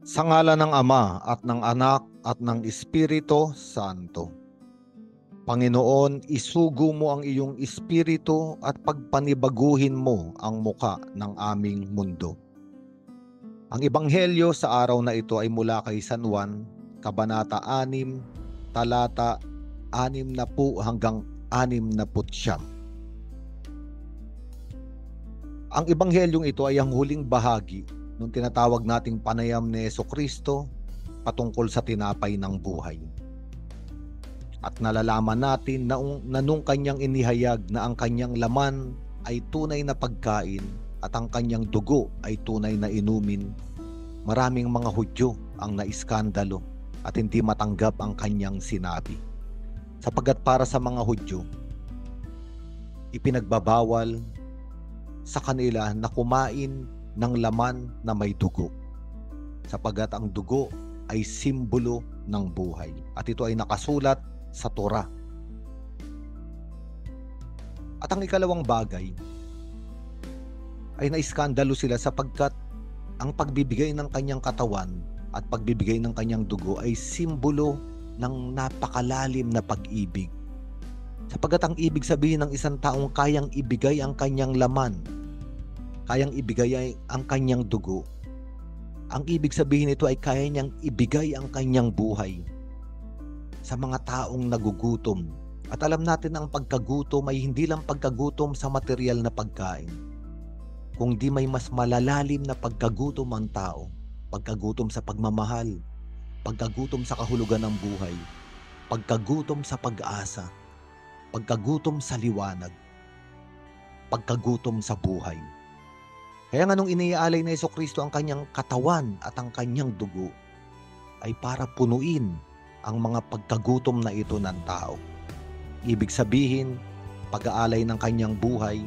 Sa ngalan ng Ama at ng Anak at ng Espiritu Santo. Panginoon, isugo mo ang iyong espiritu at pagpanibaguhin mo ang muka ng aming mundo. Ang ebanghelyo sa araw na ito ay mula kay San Juan, Kabanata 6, talata 60 hanggang 69. Ang ebanghelyong ito ay ang huling bahagi nung tinatawag nating panayam ni Jesucristo patungkol sa tinapay ng buhay. At nalalaman natin na nung kanyang inihayag na ang kanyang laman ay tunay na pagkain at ang kanyang dugo ay tunay na inumin, maraming mga Hudyo ang naiskandalo at hindi matanggap ang kanyang sinabi. Sapagkat para sa mga Hudyo, ipinagbabawal sa kanila na kumain ng laman na may dugo, sapagkat ang dugo ay simbolo ng buhay at ito ay nakasulat sa Torah. At ang ikalawang bagay ay naiskandalo sila sapagkat ang pagbibigay ng kanyang katawan at pagbibigay ng kanyang dugo ay simbolo ng napakalalim na pag-ibig, sapagkat ang ibig sabihin ng isang taong kayang ibigay ang kanyang laman, kayang ibigay ang kanyang dugo, ang ibig sabihin nito ay kaya niyang ibigay ang kanyang buhay sa mga taong nagugutom. At alam natin na ang pagkagutom ay hindi lang pagkagutom sa material na pagkain, kundi may mas malalalim na pagkagutom ang tao, pagkagutom sa pagmamahal, pagkagutom sa kahulugan ng buhay, pagkagutom sa pag-asa, pagkagutom sa liwanag, pagkagutom sa buhay. Kaya nga nung iniaalay na Jesucristo ang kanyang katawan at ang kanyang dugo ay para punuin ang mga pagkagutom na ito ng tao. Ibig sabihin, pag-aalay ng kanyang buhay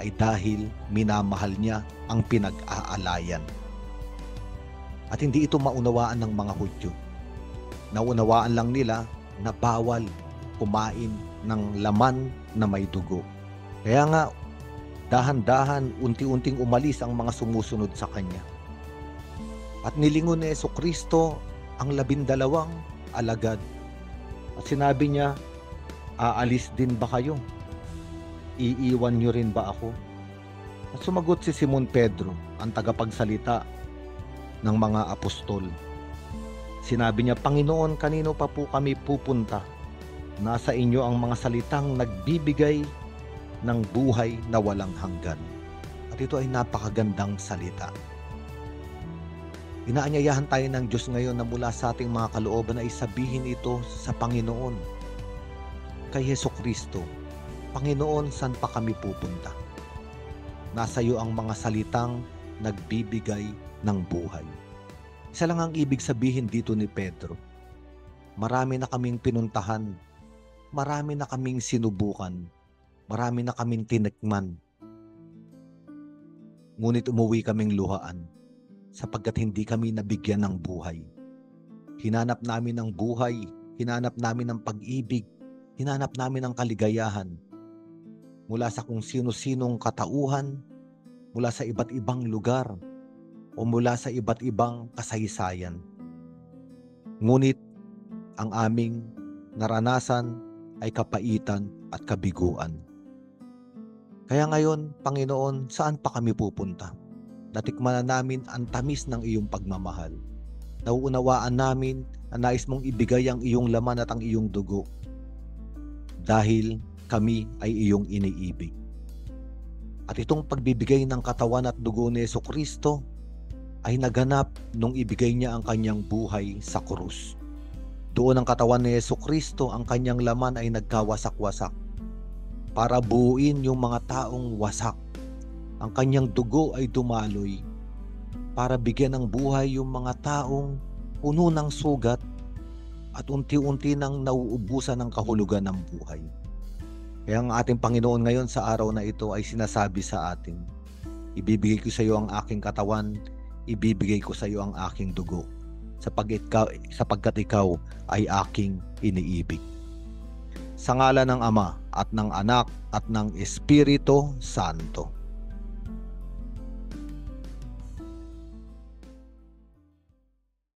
ay dahil minamahal niya ang pinag-aalayan. At hindi ito maunawaan ng mga Hudyo. Naunawaan lang nila na bawal kumain ng laman na may dugo. Kaya nga, dahan-dahan, unti-unting umalis ang mga sumusunod sa kanya. At nilingon ni Jesucristo ang 12 alagad. At sinabi niya, aalis din ba kayo? Iiwan niyo rin ba ako? At sumagot si Simon Pedro, ang tagapagsalita ng mga apostol. Sinabi niya, Panginoon, kanino pa po kami pupunta? Nasa inyo ang mga salitang nagbibigay ng buhay na walang hanggan. At ito ay napakagandang salita. Inaanyayahan tayo ng Diyos ngayon na mula sa ating mga kalooban ay sabihin ito sa Panginoon, kay Jesucristo, Panginoon, saan pa kami pupunta? Nasa iyo ang mga salitang nagbibigay ng buhay. Isa lang ang ibig sabihin dito ni Pedro. Marami na kaming pinuntahan, marami na kaming sinubukan, marami na kaming tinikman. Ngunit umuwi kaming luhaan sapagkat hindi kami nabigyan ng buhay. Hinanap namin ang buhay, hinanap namin ang pag-ibig, hinanap namin ang kaligayahan mula sa kung sino-sinong katauhan, mula sa iba't ibang lugar, o mula sa iba't ibang kasaysayan. Ngunit ang aming naranasan ay kapaitan at kabiguan. Kaya ngayon, Panginoon, saan pa kami pupunta? Natikman na namin ang tamis ng iyong pagmamahal. Nauunawaan namin na nais mong ibigay ang iyong laman at ang iyong dugo dahil kami ay iyong iniibig. At itong pagbibigay ng katawan at dugo ni Jesucristo ay naganap nung ibigay niya ang kanyang buhay sa krus. Doon ang katawan ni Jesucristo, ang kanyang laman ay nagkawasak-wasak para buuin yung mga taong wasak. Ang kanyang dugo ay dumaloy para bigyan ng buhay yung mga taong puno ng sugat at unti-unti nang nauubusan ng kahulugan ng buhay. Kaya ang ating Panginoon ngayon sa araw na ito ay sinasabi sa atin, ibibigay ko sa iyo ang aking katawan, ibibigay ko sa iyo ang aking dugo, sapagkat ikaw ay aking iniibig. Sa ngalan ng Ama at ng Anak at ng Espiritu Santo.